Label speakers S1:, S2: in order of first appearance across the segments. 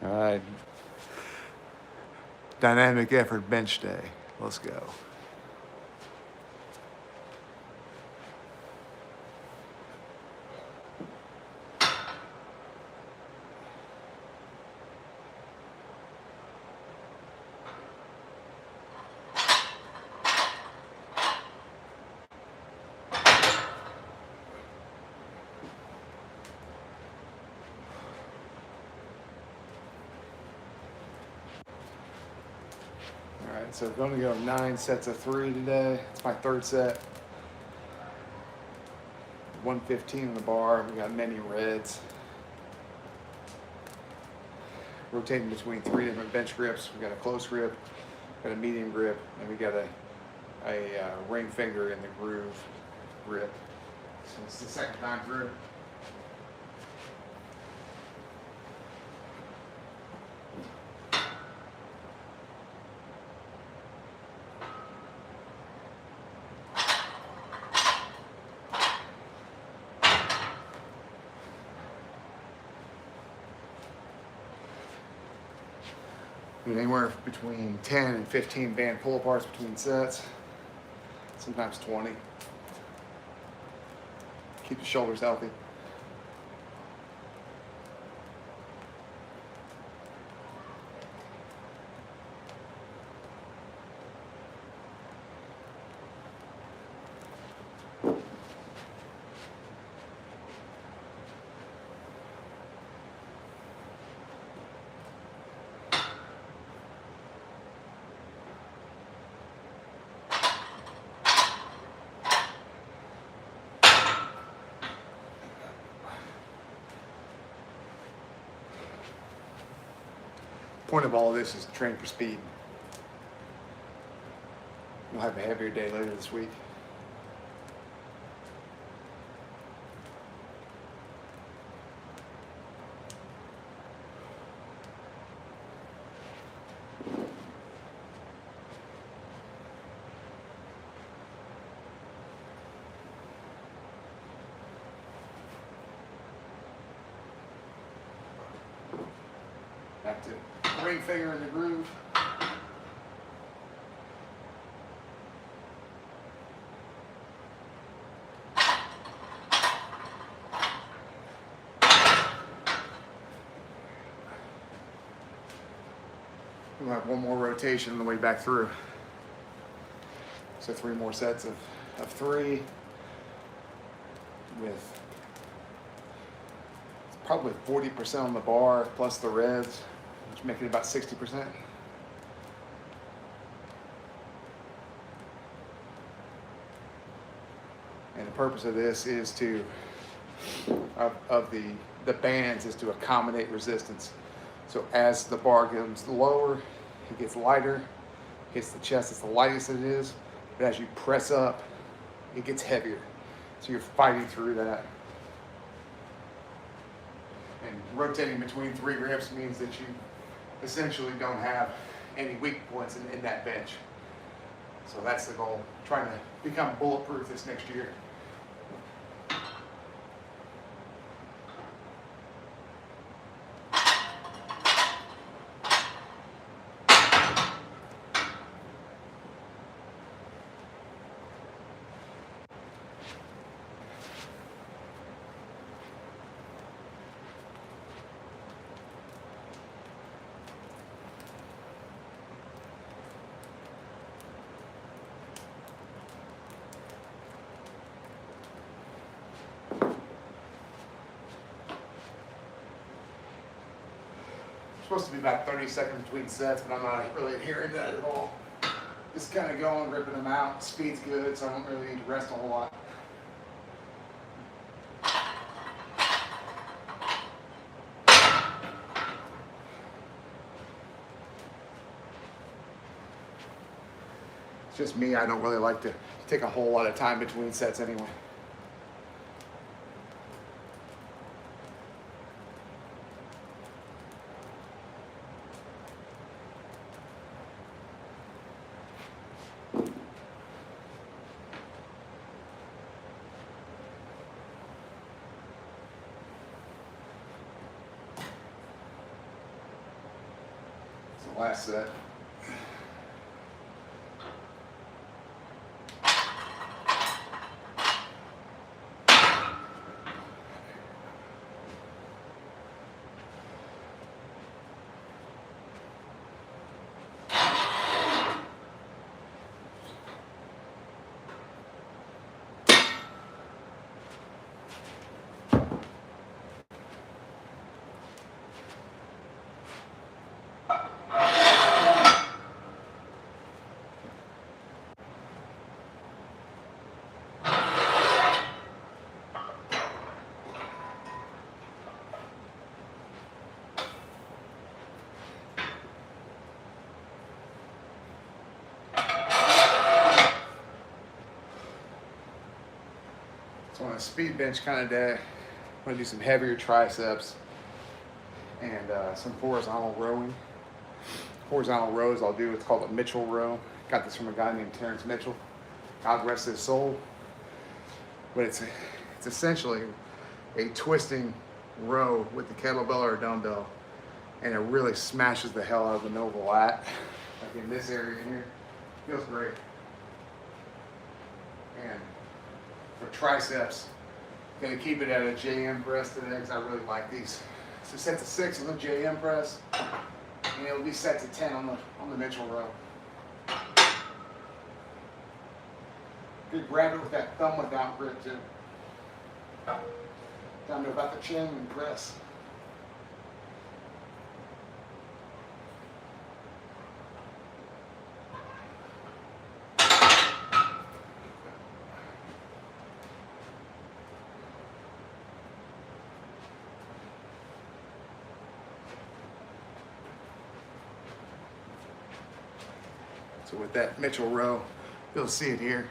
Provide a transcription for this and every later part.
S1: All right. Dynamic effort bench day. Let's go. All right, so we're going to go 9 sets of 3 today. It's my third set. 115 on the bar. We got many reds. Rotating between 3 different bench grips. We got a close grip, got a medium grip, and we got a ring finger in the groove grip. So it's the second time through. Anywhere between 10 and 15 band pull aparts between sets, sometimes 20. Keep the shoulders healthy. Point of all of this is to train for speed. We'll have a heavier day later this week. Back to ring finger in the groove. We'll have one more rotation on the way back through. So 3 more sets of 3 with probably 40% on the bar plus the reds, which make it about 60%. And the purpose of this is to, of the bands, is to accommodate resistance. So as the bar goes lower, it gets lighter, hits the chest, it's the lightest it is, but as you press up, it gets heavier. So you're fighting through that. And rotating between 3 grips means that you essentially don't have any weak points in that bench. So that's the goal, trying to become bulletproof this next year. Supposed to be about 30 seconds between sets, but I'm not really adhering to that at all. Just kind of going, ripping them out. Speed's good, so I don't really need to rest a whole lot. It's just me, I don't really like to take a whole lot of time between sets anyway. the last set. So on a speed bench kind of day, I'm gonna do some heavier triceps and some horizontal rowing. Horizontal rows I'll do, it's called a Mitchell row. Got this from a guy named Terrence Mitchell. God rest his soul. But it's essentially a twisting row with the kettlebell or a dumbbell, and it really smashes the hell out of the middle of the lat. Like in this area here, feels great. And for triceps, gonna keep it at a JM press today because I really like these. So set to 6 on the JM press, and it'll be set to 10 on the Mitchell row. Good, grab it with that thumb without grip too. Down to about the chin and press. So with that Mitchell row, you'll see it here.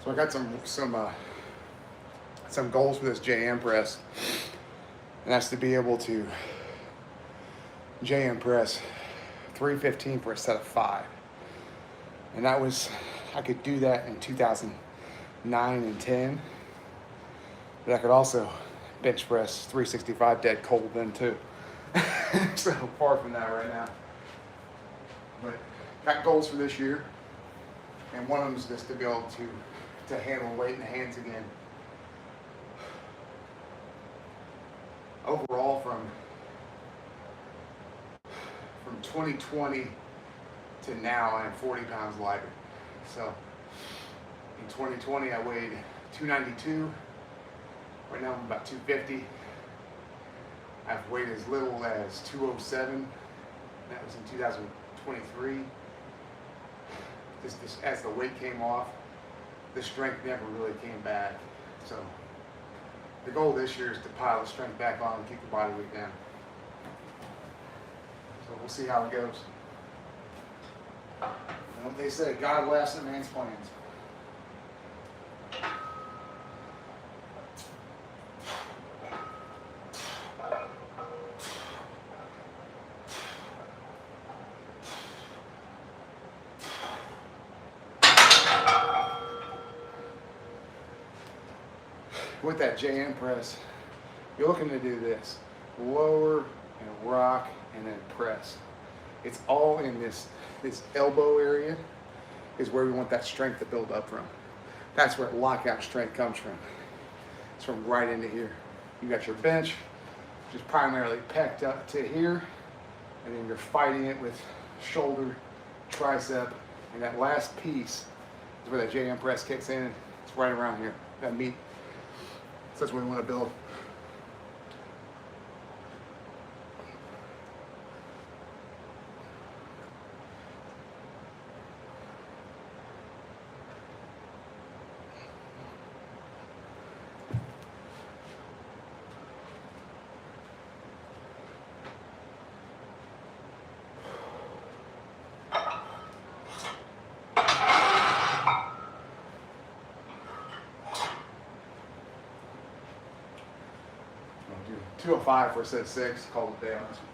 S1: So I got some goals for this JM press, and that's to be able to JM press 315 for a set of 5. And that was, I could do that in 2009 and 10, but I could also bench press 365 dead cold then too. So far from that right now. But got goals for this year, and one of them is just to be able to handle weight in the hands again. Overall, from 2020 to now, I'm 40 pounds lighter. So in 2020, I weighed 292. Right now, I'm about 250. I've weighed as little as 207. That was in 2023. Just as the weight came off, the strength never really came back. So the goal this year is to pile the strength back on and keep the body weight down. So we'll see how it goes. And what they say, God laughs at man's plans. With that JM press, you're looking to do this: lower and rock and then press. It's all in this elbow area is where we want that strength to build up from. That's where lockout strength comes from. It's from right into here. You got your bench, which is primarily pecked up to here, and then you're fighting it with shoulder, tricep, and that last piece is where that JM press kicks in. It's It's right around here, that meat. So that's what we want to build. I'll do 205 for a set of 6, call it a day on this one.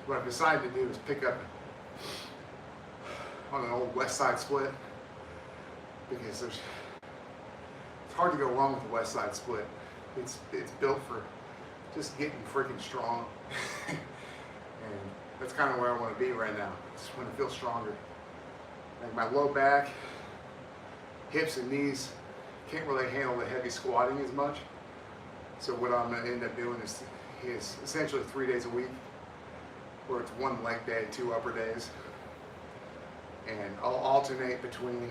S1: What I've decided to do is pick up on an old West Side split, because it's hard to go wrong with the West Side split. It's built for just getting freaking strong. And that's kind of where I want to be right now. Just want to feel stronger. Like my low back, hips and knees can't really handle the heavy squatting as much. So what I'm going to end up doing is essentially 3 days a week, where it's 1 leg day, 2 upper days. And I'll alternate between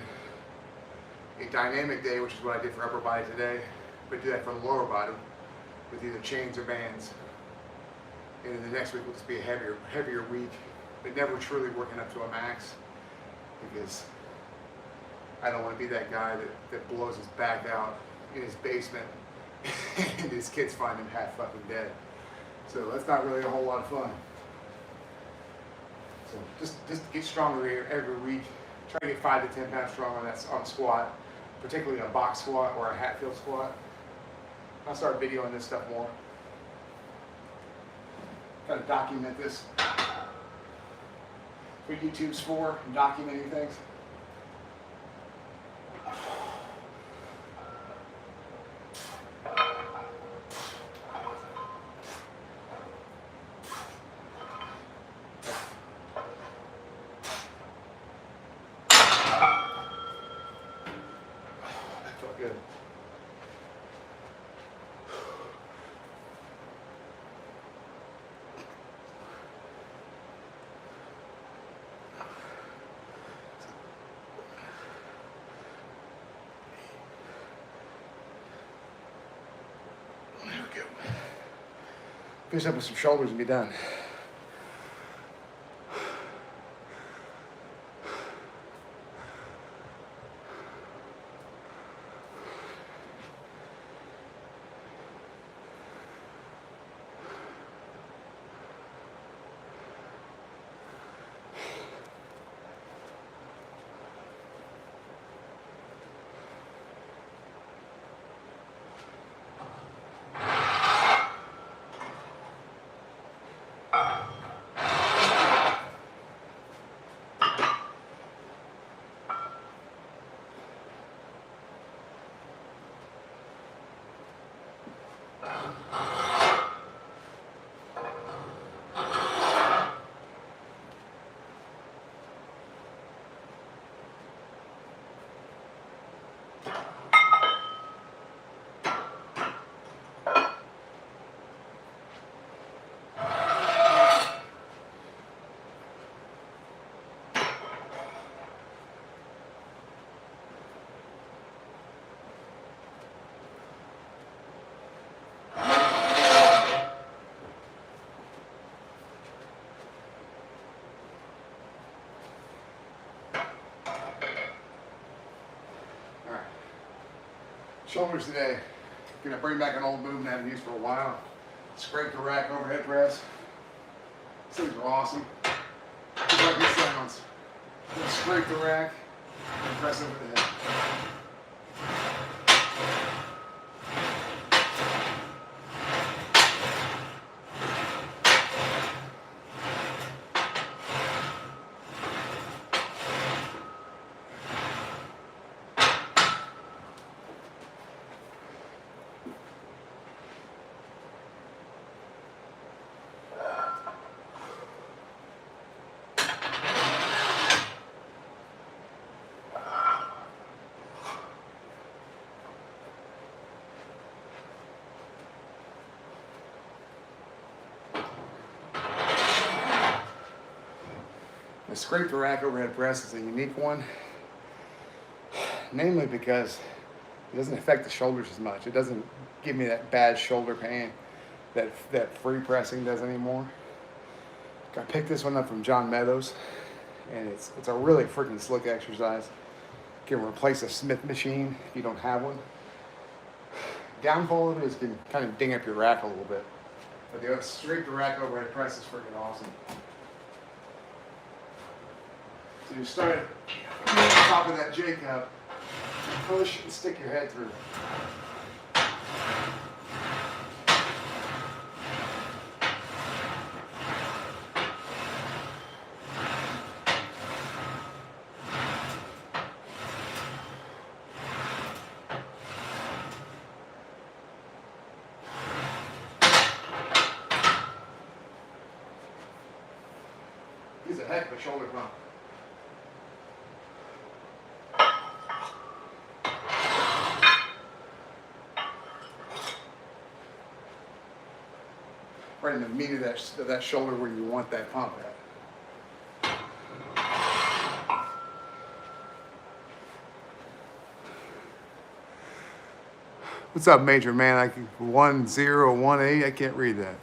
S1: a dynamic day, which is what I did for upper body today, but do that for the lower body with either chains or bands. And then the next week will just be a heavier week, but never truly working up to a max, because I don't want to be that guy that blows his back out in his basement and his kids find him half fucking dead. So that's not really a whole lot of fun. So just get stronger here every week. Try to get 5 to 10 pounds stronger on squat, particularly a box squat or a Hatfield squat. I'll start videoing this stuff more. Got to document this. What YouTube's for, documenting things. Good. There we go. Finish up with some shoulders and be done. Shoulders today. Gonna bring back an old movement I haven't used for a while. Scrape the rack overhead press. These things are awesome. Just like this sounds. Scrape the rack and press over the head. scrape the rack overhead press is a unique one, namely because it doesn't affect the shoulders as much. It doesn't give me that bad shoulder pain that free pressing does anymore. I picked this one up from John Meadows, and it's a really freaking slick exercise. You can replace a Smith machine if you don't have one. Downfall of it is you can kind of ding up your rack a little bit. But the scrape the rack overhead press is freaking awesome. So you start at the top of that J cup, push and stick your head through. He's a heck of a shoulder pump. Right in the meat of that shoulder where you want that pump at. What's up, Major Man? 1018. I can't read that.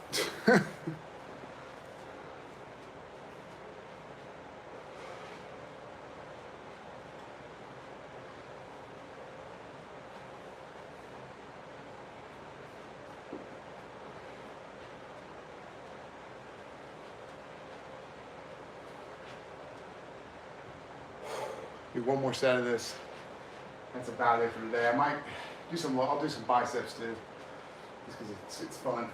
S1: Do one more set of this. That's about it for today. I might do some. I'll do some biceps too, just because it's fun.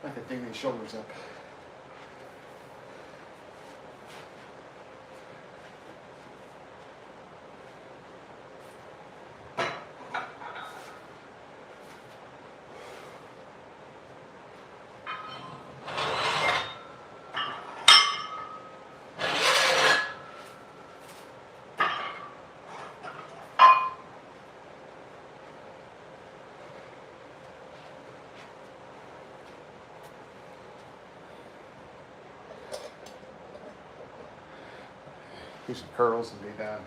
S1: I can ding these shoulders up. Do some curls and be done.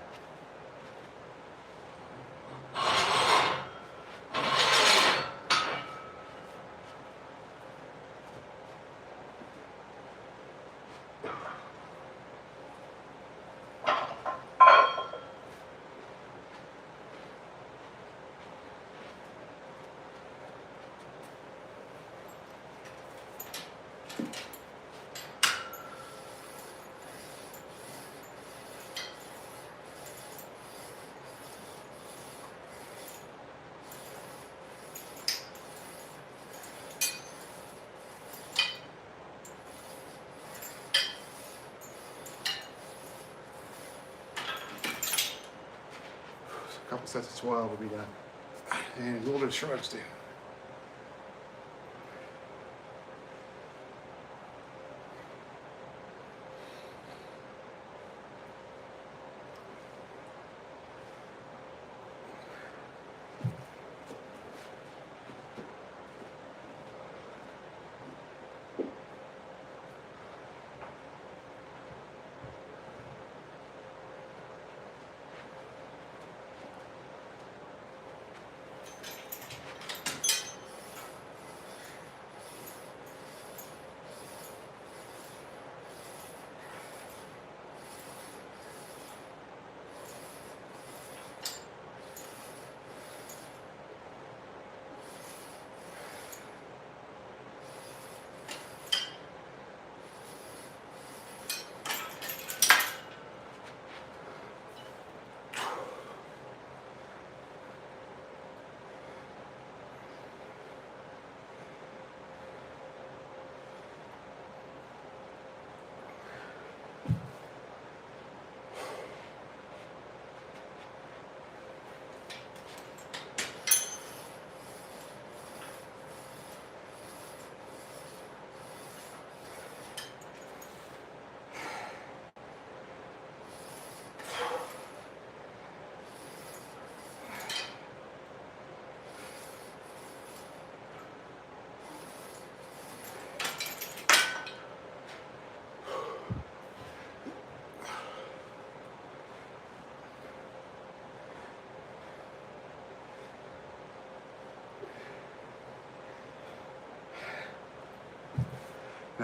S1: A couple sets of 12 will be done. And a little bit of shrugs too.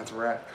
S1: That's a wrap.